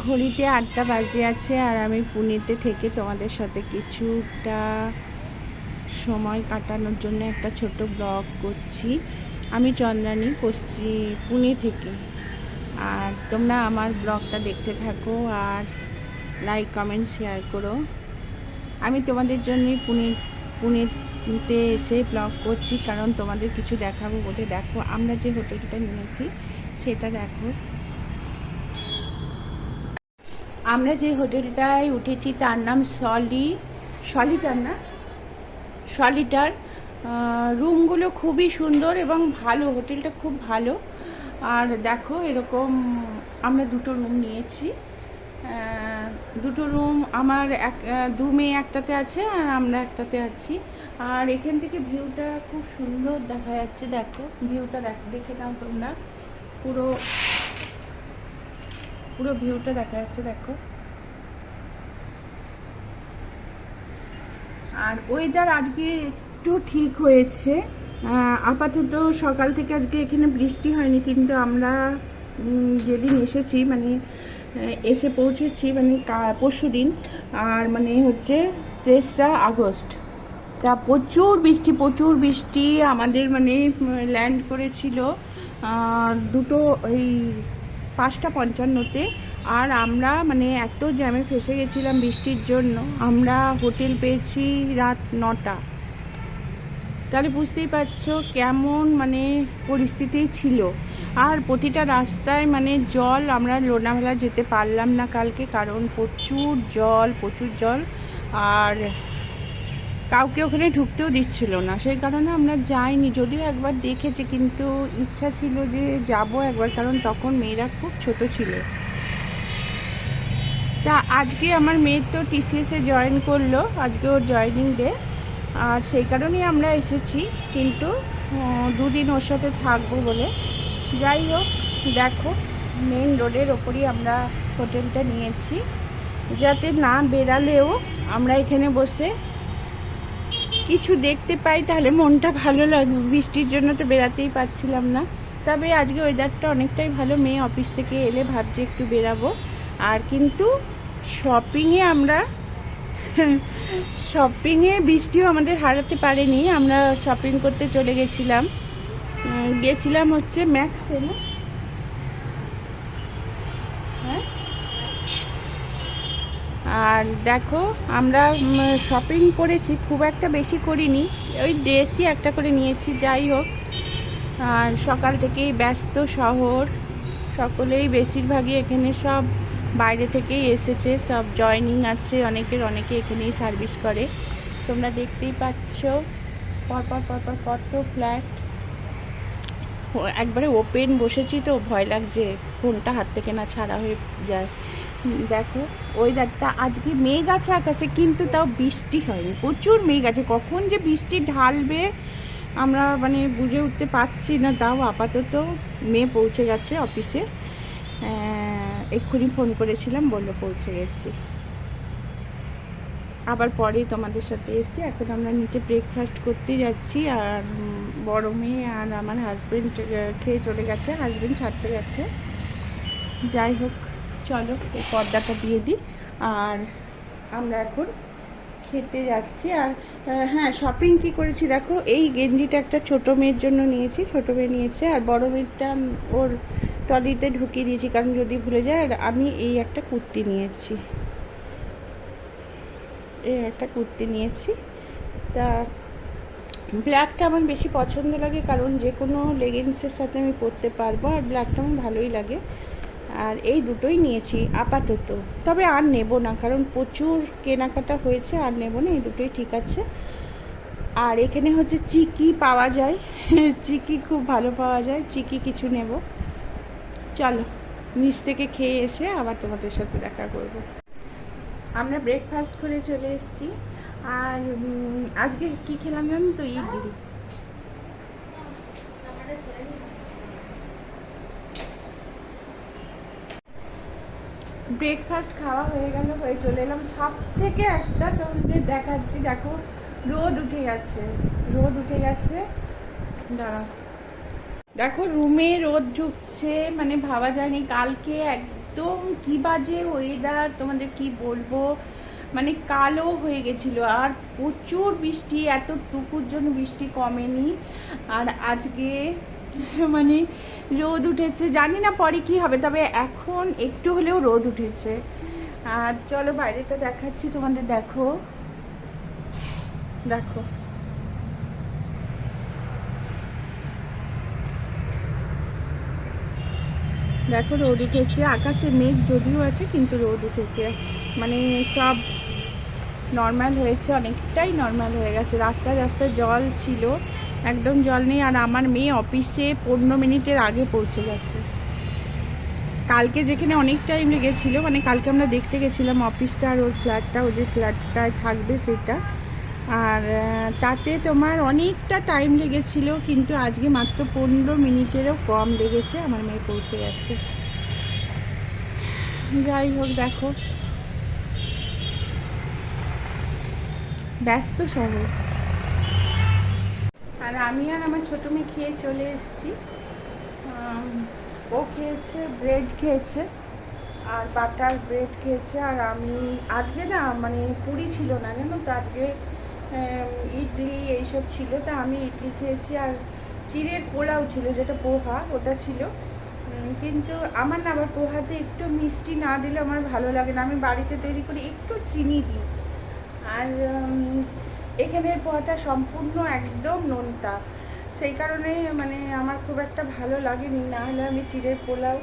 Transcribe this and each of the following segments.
ঘড়িতে 8টা বাজতে আছে আর আমি পুনেতে থেকে তোমাদের সাথে কিছুটা সময় কাটানোর জন্য একটা ছোট ব্লগ করছি। আমি চন্দ্রানী পুনে থেকে। আর তোমরা আমার ব্লগটা দেখতে থাকো আর লাইক কমেন্ট শেয়ার করো। আমি তোমাদের জন্যই পুনেতে এসে ব্লগ করছি, কারণ তোমাদের কিছু দেখাবো বলে। দেখো আমরা যে হোটেলটা নিয়েছি সেটা দেখো। আমরা যে হোটেলটায় উঠেছি তার নাম সলিটার। রুমগুলো খুবই সুন্দর এবং ভালো, হোটেলটা খুব ভালো। আর দেখো এরকম আমরা দুটো রুম নিয়েছি। দুটো রুম আমার দু মেয়ে একটাতে আছে আর আমরা একটাতে আছি। আর এখান থেকে ভিউটা খুব সুন্দর দেখা যাচ্ছে। দেখো ভিউটা দেখে নাও তোমরা। পুরো ভিউটা দেখা যাচ্ছে দেখো। আর ওয়েদার আজকে একটু ঠিক হয়েছে। আপাতত সকাল থেকে আজকে এখানে বৃষ্টি হয়নি, কিন্তু আমরা যেদিন এসেছি মানে এসে পৌঁছেছি মানে পরশু দিন, আর মানে হচ্ছে 3রা আগস্ট। তা প্রচুর বৃষ্টি আমাদের মানে ল্যান্ড করেছিল দুটো ওই 5:55-তে। আর আমরা মানে এত জ্যামে ফেসে গেছিলাম বৃষ্টির জন্য, আমরা হোটেল পেয়েছি রাত 9টা। তাহলে বুঝতেই পারছো কেমন মানে পরিস্থিতি ছিল। আর প্রতিটা রাস্তায় মানে জল, আমরা লোনাভেলা যেতে পারলাম না কালকে, কারণ প্রচুর জল। আর কাউকে ওখানে ঢুকতেও দিচ্ছিল না, সেই কারণে আমরা যাইনি। যদিও একবার দেখেছি, কিন্তু ইচ্ছা ছিল যে যাব একবার, কারণ তখন মেয়েরা খুব ছোট ছিল। তা আজকে আমার মেয়ের তো টিসিএসে জয়েন করলো, আজকে ওর জয়েনিং ডে। আর সেই কারণেই আমরা এসেছি, কিন্তু 2 দিন ওর সাথে থাকবো বলে। যাই হোক, দেখো মেন রোডের ওপরই আমরা হোটেলটা নিয়েছি, যাতে না বেরালেও আমরা এখানে বসে কিছু দেখতে পাই, তাহলে মনটা ভালো লাগবে। বৃষ্টির জন্য তো বেরাতেই পারছিলাম না। তবে আজকে ওয়েদারটা অনেকটাই ভালো। মেয়ে অফিস থেকে এলে ভাবছি একটু বেরাবো। আর কিন্তু শপিংয়ে বৃষ্টিও আমাদের হারাতে পারেনি। আমরা শপিং করতে চলে গেছিলাম হচ্ছে ম্যাক্সে না। হ্যাঁ, আর দেখো আমরা শপিং করেছি, খুব একটা বেশি করিনি, ওই ড্রেসই একটা করে নিয়েছি। যাই হোক, আর সকাল থেকেই ব্যস্ত শহর, সকলেই বেশিরভাগই এখানে সব বাইরে থেকেই এসেছে, সব জয়েনিং আছে অনেকে এখানেই সার্ভিস করে। তোমরা দেখতেই পাচ্ছ পরপর কত ফ্ল্যাট। একবারে ওপেন বসেছি তো ভয় লাগছে ফোনটা হাত থেকে না ছাড়া হয়ে যায়। দেখো ওয়েদারটা আজকে মেঘ আছে আকাশে, কিন্তু তাও বৃষ্টি হয়নি। প্রচুর মেঘ আছে, কখন যে বৃষ্টি ঢালবে আমরা মানে বুঝে উঠতে পারছি না। তাও আপাতত মেয়ে পৌঁছে গেছে অফিসে, এক্ষুনি ফোন করেছিলাম, বললো পৌঁছে গেছি। আবার পরেই তোমাদের সাথে এসছি। এখন আমরা নিচে ব্রেকফাস্ট করতে যাচ্ছি। আর বড় মেয়ে আর আমার হাজব্যান্ড খেয়ে চলে গেছে, হাজব্যান্ড ছাড়তে গেছে। যাই হোক, চলো এই পর্দাটা দিয়ে দিই। আর আমরা এখন খেতে যাচ্ছি। আর হ্যাঁ, শপিং কী করেছি দেখো। এই গেঞ্জিটা একটা ছোটো মেয়ের জন্য নিয়েছি, ছোটো মেয়ে নিয়েছে। আর বড় মেয়েরটা ওর ট্রলিতে ঢুকিয়ে দিয়েছি, কারণ যদি ভুলে যায়। আর আমি এই একটা কুর্তি নিয়েছি। তা ব্ল্যাকটা আমার বেশি পছন্দ লাগে, কারণ যে কোনো লেগিংসের সাথে আমি পরতে পারবো, আর ব্ল্যাকটা আমার ভালোই লাগে। আর এই দুটোই নিয়েছি আপাতত, তবে আর নেব না, কারণ প্রচুর কেনাকাটা হয়েছে, আর নেব না, এই দুটোই ঠিক আছে। আর এখানে হচ্ছে চিকি পাওয়া যায়, চিকি খুব ভালো পাওয়া যায়, চিকি কিছু নেব। চলো নিচ থেকে খেয়ে এসে আবার তোমাদের সাথে দেখা করব। আমরা ব্রেকফাস্ট করে চলে এসেছি। আর আজকে কি খেলাম জানো তো? ইডলি। ব্রেকফাস্ট খাওয়া হয়ে চলে এলাম। সব থেকে একটা তোমাদের দেখাচ্ছি, দেখো রোদ উঠে গেছে। দাঁড়াও, দেখো রুমে রোদ ঢুকছে, মানে ভাবা যায়নি। কালকে একদম কি বাজে ওয়েদার, তোমাদের কি বলবো, মানে কালো হয়ে গেছিলো। আর প্রচুর বৃষ্টি, এতটুকুর জন্য বৃষ্টি কমেনি। আর আজকে মানে রোদ উঠেছে, জানি না পরে কি হবে, তবে এখন একটু হলেও রোদ উঠেছে। আর চলো বাইরেটা দেখাচ্ছি তোমাদের, দেখো দেখো দেখো রোদ উঠেছে, আকাশে মেঘ যদিও আছে কিন্তু রোদ উঠেছে, মানে সব নর্মাল হয়েছে, অনেকটাই নর্মাল হয়ে গেছে। রাস্তায় রাস্তায় জল ছিল, একদম জল নেই। আর আমার মেয়ে অফিসে 15 মিনিটের আগে পৌঁছে গেছে। কালকে যেখানে অনেক টাইম লেগেছিলো, মানে কালকে আমরা দেখতে গেছিলাম অফিসটা আর ওর ফ্ল্যাটটা, ও যে ফ্ল্যাটটায় থাকবে সেটা, আর তাতে তোমার অনেকটা টাইম লেগেছিল, কিন্তু আজকে মাত্র 15 মিনিটেরও কম লেগেছে, আমার মেয়ে পৌঁছে গেছে। যাই হোক, দেখো ব্যস্ত শহর। আর আমি আর আমার ছোটো মেয়ে খেয়ে চলে এসেছি। ও খেয়েছে, ব্রেড খেয়েছে আর বাটার ব্রেড খেয়েছে। আর আমি আজকে না, মানে পুরি ছিল না জানো তো, আজকে ইডলি এইসব ছিল, তা আমি ইডলি খেয়েছি। আর চিড়ের পোলাও ছিল, যেটা পোহা, ওটা ছিল। কিন্তু আমার না আবার পোহাতে একটু মিষ্টি না দিলে আমার ভালো লাগে না, আমি বাড়িতে তৈরি করি একটু চিনি দিই। আর এখানের পোহাটা সম্পূর্ণ একদম নোনতা, সেই কারণে মানে আমার খুব একটা ভালো লাগেনি। না হলে আমি চিড়ের পোলাও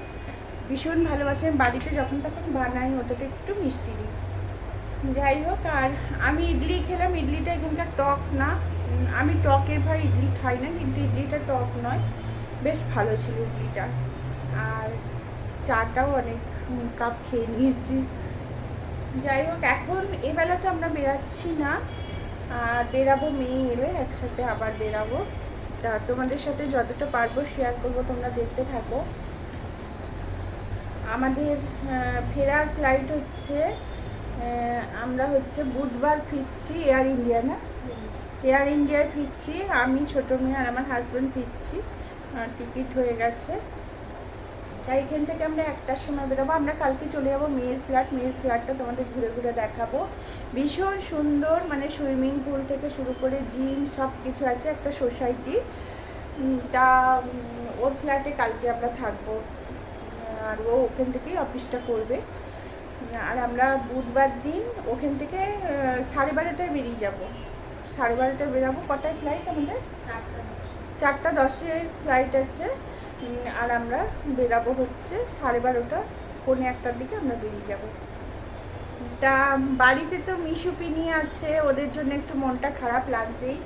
ভীষণ ভালোবাসি, আমি বাড়িতে যখন তখন বানাই, ওটাতে একটু মিষ্টি দিই। যাই হোক, আর আমি ইডলি খেলাম, ইডলিটা এখানকার টক না, আমি টকের ভয় ইডলি খাই না, কিন্তু ইডলিটা টক নয়, বেশ ভালো ছিল ইডলিটা। আর চাটাও অনেক কাপ খেয়ে নিয়েছি। যাই হোক, এখন এবেলাটা আমরা বেরাচ্ছি না, আর বেরাবো মেয়ে এলে একসাথে আবার বেরাবো। তা তোমাদের সাথে যতটা পারবো শেয়ার করবো, তোমরা দেখতে থাকো। আমাদের ফেরার ফ্লাইট হচ্ছে, আমরা হচ্ছে বুধবার ফিরছি এয়ার ইন্ডিয়া, না এয়ার ইন্ডিয়ায় ফিরছি, আমি ছোটো মেয়ে আর আমার হাজব্যান্ড ফিরছি, টিকিট হয়ে গেছে। তাই এখান থেকে আমরা 1টার সময় বেরোবো। আমরা কালকে চলে যাবো মেয়ের ফ্ল্যাট, মেয়ের ফ্ল্যাটটা তোমাদের ঘুরে ঘুরে দেখাবো। ভীষণ সুন্দর, মানে সুইমিং পুল থেকে শুরু করে জিম সব কিছু আছে, একটা সোসাইটি। তা ওর ফ্ল্যাটে কালকে আমরা থাকবো, আর ও ওখান থেকেই অফিসটা করবে। আর আমরা বুধবার দিন ওখান থেকে 12:30টায় বেরিয়ে যাব, 12:30টায় বেরাবো। কটায় ফ্লাইট আমাদের? 4:10-এ ফ্লাইট আছে। আর আমরা বেরাবো হচ্ছে 12:30, পৌনে 1টার দিকে আমরা বেরিয়ে যাব। তা বাড়িতে তো মিশু পিনি আছে, ওদের জন্য একটু মনটা খারাপ লাগছেই।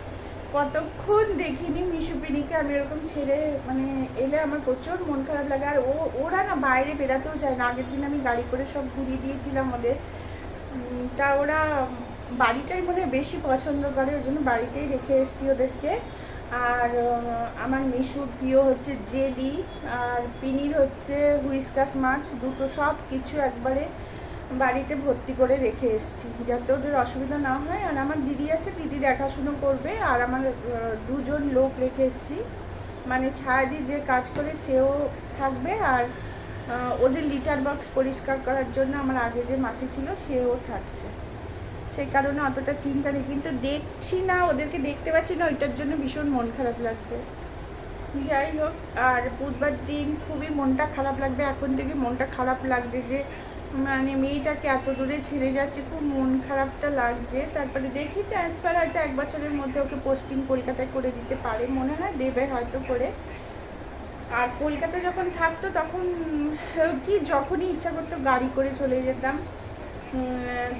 কতক্ষণ দেখিনি মিশু পিনিকে, আমি এরকম ছেড়ে মানে এলে আমার প্রচুর মন খারাপ লাগে। আর ওরা না বাইরে বেরাতেও চায় না। আগের দিন আমি গাড়ি করে সব ঘুরিয়ে দিয়েছিলাম ওদের, তা ওরা বাড়িটাই মনে বেশি পছন্দ করে, ওই জন্য বাড়িতেই রেখে এসেছি ওদেরকে। আর আমার মিশুর প্রিয় হচ্ছে জেলি, আর পিনির হচ্ছে হুইস্কাস মাছ, দুটো সব কিছু একবারে বাড়িতে ভর্তি করে রেখে এসেছি, যাতে ওদের অসুবিধা না হয়। আর আমার দিদি আছে, দিদি দেখাশুনো করবে। আর আমার 2জন লোক রেখে এসেছি, মানে ছায়াদি যে কাজ করে সেও থাকবে, আর ওদের লিটার বক্স পরিষ্কার করার জন্য আমার আগে যে মাসি ছিল সেও থাকছে। সেই কারণে অতটা চিন্তা নেই, কিন্তু দেখছি না, ওদেরকে দেখতে পাচ্ছি না, ওইটার জন্য ভীষণ মন খারাপ লাগছে। যাই হোক, আর বুধবার দিন খুবই মনটা খারাপ লাগবে, এখন থেকে মনটা খারাপ লাগছে যে মানে মেয়েটাকে এত দূরে ছেড়ে যাচ্ছে, খুব মন খারাপটা লাগছে। তারপরে দেখি ট্রান্সফার হয়তো 1 বছরের মধ্যে ওকে পোস্টিং কলকাতায় করে দিতে পারে, মনে হয় দেবে হয়তো করে। আর কলকাতা যখন থাকতো তখন কি যখনই ইচ্ছা করতো গাড়ি করে চলে যেতাম,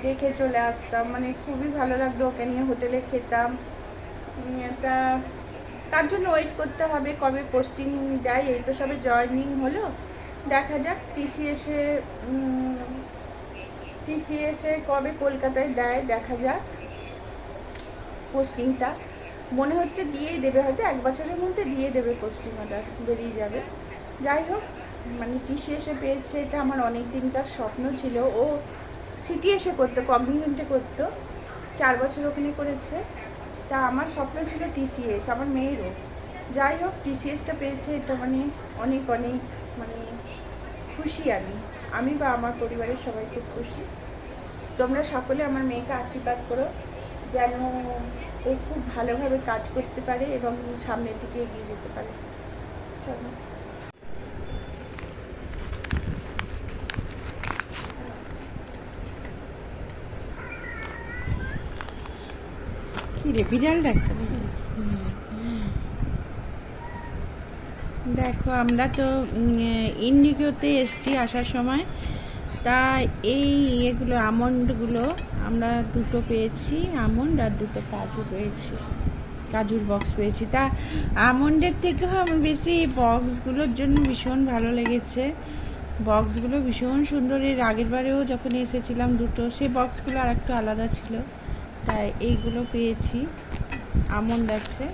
দেখে চলে আসতাম, মানে খুবই ভালো লাগতো, ওকে নিয়ে হোটেলে খেতাম। তা তার জন্য ওয়েট করতে হবে কবে পোস্টিং দেয়, এই তো সবে জয়েনিং হলো, দেখা যাক টিসিএসে কবে কলকাতায় দেয়, দেখা যাক পোস্টিংটা। মনে হচ্ছে দিয়েই দেবে, হয়তো 1 বছরের মধ্যে দিয়ে দেবে পোস্টিং, অর্ডার বেরিয়ে যাবে। যাই হোক, মানে টিসিএসে পেয়েছে, এটা আমার অনেক দিনকার স্বপ্ন ছিল। ও সিটিএসে করতো, কগনিজেন্টে করতো, 4 বছর ওখানে করেছে। তা আমার স্বপ্ন ছিল টিসিএস, আমার মেয়েরও। যাই হোক, টিসিএসটা পেয়েছে, এটা মানে অনেক অনেক মানে খুশি আমি। আমি বা আমার পরিবারের সবাই খুব খুশি। তোমরা সকলে আমার মেয়েকে আশীর্বাদ করো যেন ও খুব ভালোভাবে কাজ করতে পারে এবং সামনের দিকে এগিয়ে যেতে পারে। চলো। কি রে, বিড়াল ডাকছে নাকি? দেখো আমরা তো ইন্ডিগোতে এসছি আসার সময়, তা এই ইয়েগুলো আমন্ডগুলো আমরা দুটো পেয়েছি, আমন্ড আর দুটো কাজু পেয়েছি, কাজুর বক্স পেয়েছি। তা আমন্ডের থেকেও আমার বেশি বক্সগুলোর জন্য ভীষণ ভালো লেগেছে। বক্সগুলো ভীষণ সুন্দর। এর আগের বারেও যখন এসেছিলাম দুটো, সেই বক্সগুলো আর একটু আলাদা ছিল, তাই এইগুলো পেয়েছি। আমন্ড আছে,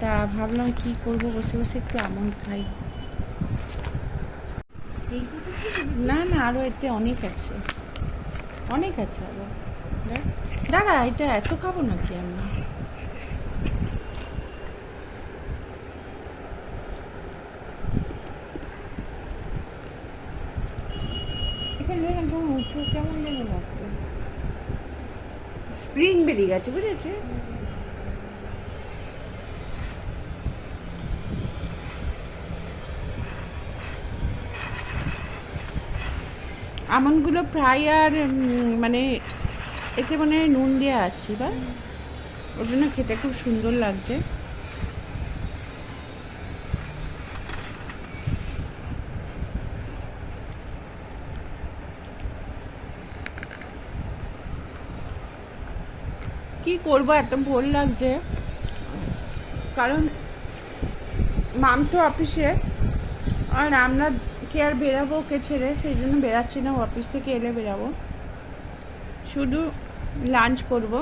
তা ভাবলাম কি করব, বসে বসে একটু আমন্ড খাই। না না, আরও এতে অনেক আছে, অনেক আছে আরও। দাঁড়া, এটা এত খাবো নাকি আমি? এখানে একদম উঁচু কেমন যেন লাগতো, স্প্রিং বেরিয়ে গেছে, বুঝেছে? আমনগুলো ফ্রাই আর মানে এতে মানে নুন দেওয়া আছে, বা ওটা না খেতে খুব সুন্দর লাগছে। কি করবো, এত ভোর লাগছে, কারণ মাম তো অফিসে, আর আমরা কে আর বেরাবো ওকে ছেড়ে, সেই জন্য বেরাচ্ছি না। অফিস থেকে এলে বেরাবো, শুধু লাঞ্চ করব।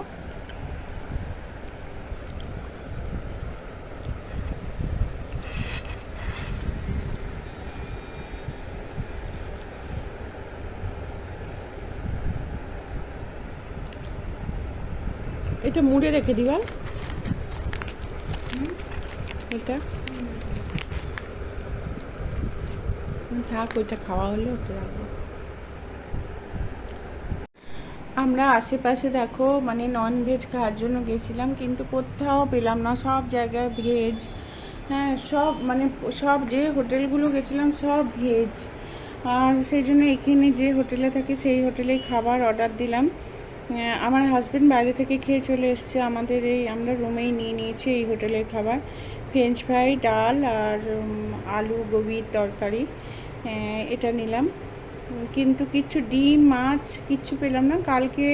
এটা মুড়ে রেখে দিবা, এটা থাক, ওইটা খাওয়া হলে ওটা রাখবো। আমরা আশেপাশে দেখো মানে নন ভেজ খাওয়ার জন্য গেছিলাম, কিন্তু কোথাও পেলাম না, সব জায়গায় ভেজ। হ্যাঁ, সব মানে সব যে হোটেলগুলো গেছিলাম সব ভেজ, আর সেই জন্য এখানে যে হোটেলে থাকি সেই হোটেলেই খাবার অর্ডার দিলাম। আমার হাজব্যান্ড বাইরে থেকে খেয়ে চলে এসছে, আমাদের এই আমরা রুমেই নিয়ে নিয়েছি এই হোটেলের খাবার। ফ্রেঞ্চ ফ্রাই, ডাল আর আলু গোবির তরকারি, এটা নিলাম। কিন্তু কিচ্ছু ডিম মাছ কিচ্ছু পেলাম না। কালকে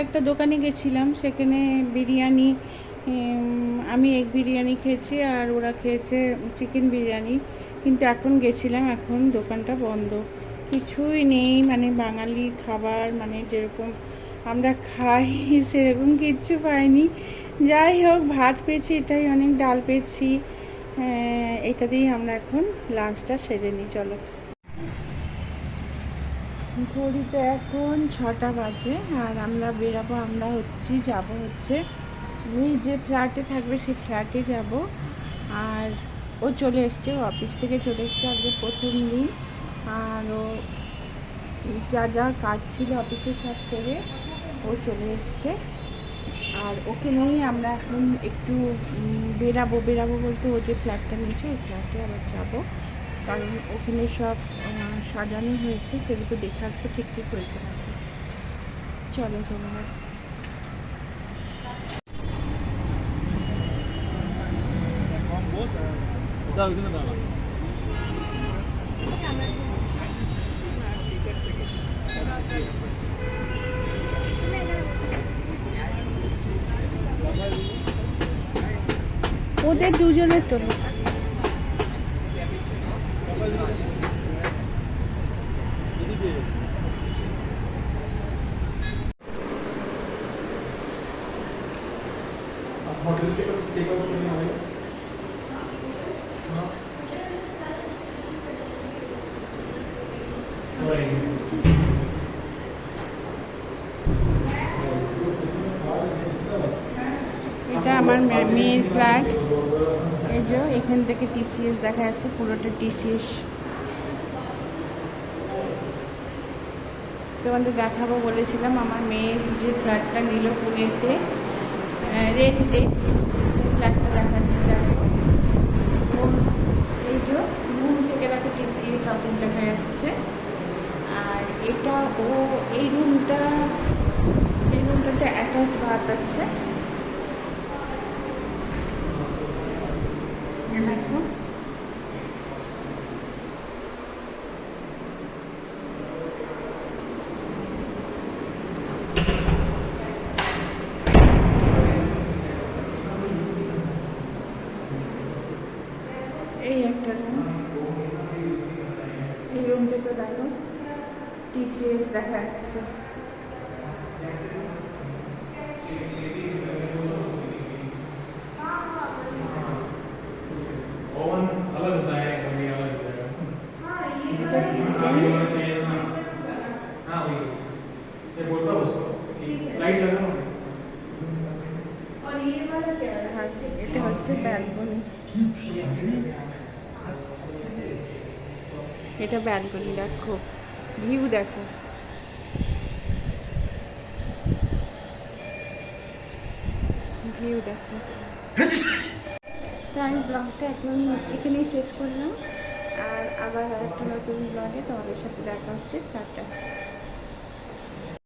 একটা দোকানে গেছিলাম, সেখানে বিরিয়ানি, আমি এগ বিরিয়ানি খেয়েছি আর ওরা খেয়েছে চিকেন বিরিয়ানি, কিন্তু এখন গেছিলাম, এখন দোকানটা বন্ধ, কিছুই নেই। মানে বাঙালি খাবার মানে যেরকম আমরা খাই সেরকম কিচ্ছু পাইনি। যাই হোক, ভাত পেয়েছি, এটাই অনেক, ডাল পেয়েছি, এটা দিয়েই আমরা এখন লাঞ্চটা সেরে নিই। চলো। ঘড়িতে এখন 6টা বাজে, আর আমরা বেরাবো, আমরা যাব হচ্ছে যে ফ্ল্যাটে থাকবে সেই ফ্ল্যাটে যাব। আর ও চলে এসছে, ও অফিস থেকে চলে এসছে, আজকে প্রথম দিন। আর ও যা যা কাজ ছিল অফিসে সব সেরে ও চলে এসছে, আর ওকে নিয়েই আমরা এখন একটু বেরাবো বলতে ও যে ফ্ল্যাটটা নিয়েছে ওই ফ্ল্যাটে আবার যাবো, কারণ ওখানে সব সাজানো হয়েছে, সেগুলো দেখে আসতে ঠিক হয়েছে না। চলো তোমরা। ওদের দুজনের তোলো। এটা আমার মেয়ের ফ্ল্যাট, এই যে এখান থেকে টিসিএস দেখা যাচ্ছে, পুরোটা টিসিএস তোমাদের দেখাবো বলেছিলাম আমার মেয়ের যে ফ্ল্যাটটা নিল পুনেতে রেন্টে, সেই ফ্ল্যাটটা দেখাচ্ছি। দেখো এই যে রুম থেকে দেখো টিসিএস অফিস দেখা যাচ্ছে। আর এটা এই রুমটাতে অ্যাটাচ বাথ আছে। দেখো এই একটা রুম, এই রুম থেকে দেখো টিসিএস দেখা যাচ্ছে। ओवन अलग होता है और ये अलग होता है। এটা हाँ কিচেন। ये वाला चाहिए ना। हाँ वही ये बोलता हूँ उसको कि लाइट लगा ना। और ये वाला क्या है? এটা হচ্ছে ব্যালকনি। এটা ব্যালকনি, দেখো ভিউ দেখো। ভিউ দেখো। তো আমি ব্লগটা এখন এখানেই শেষ করলাম, আর আবার একটা নতুন ব্লগে তোমাদের সাথে দেখা হচ্ছে। টাটা।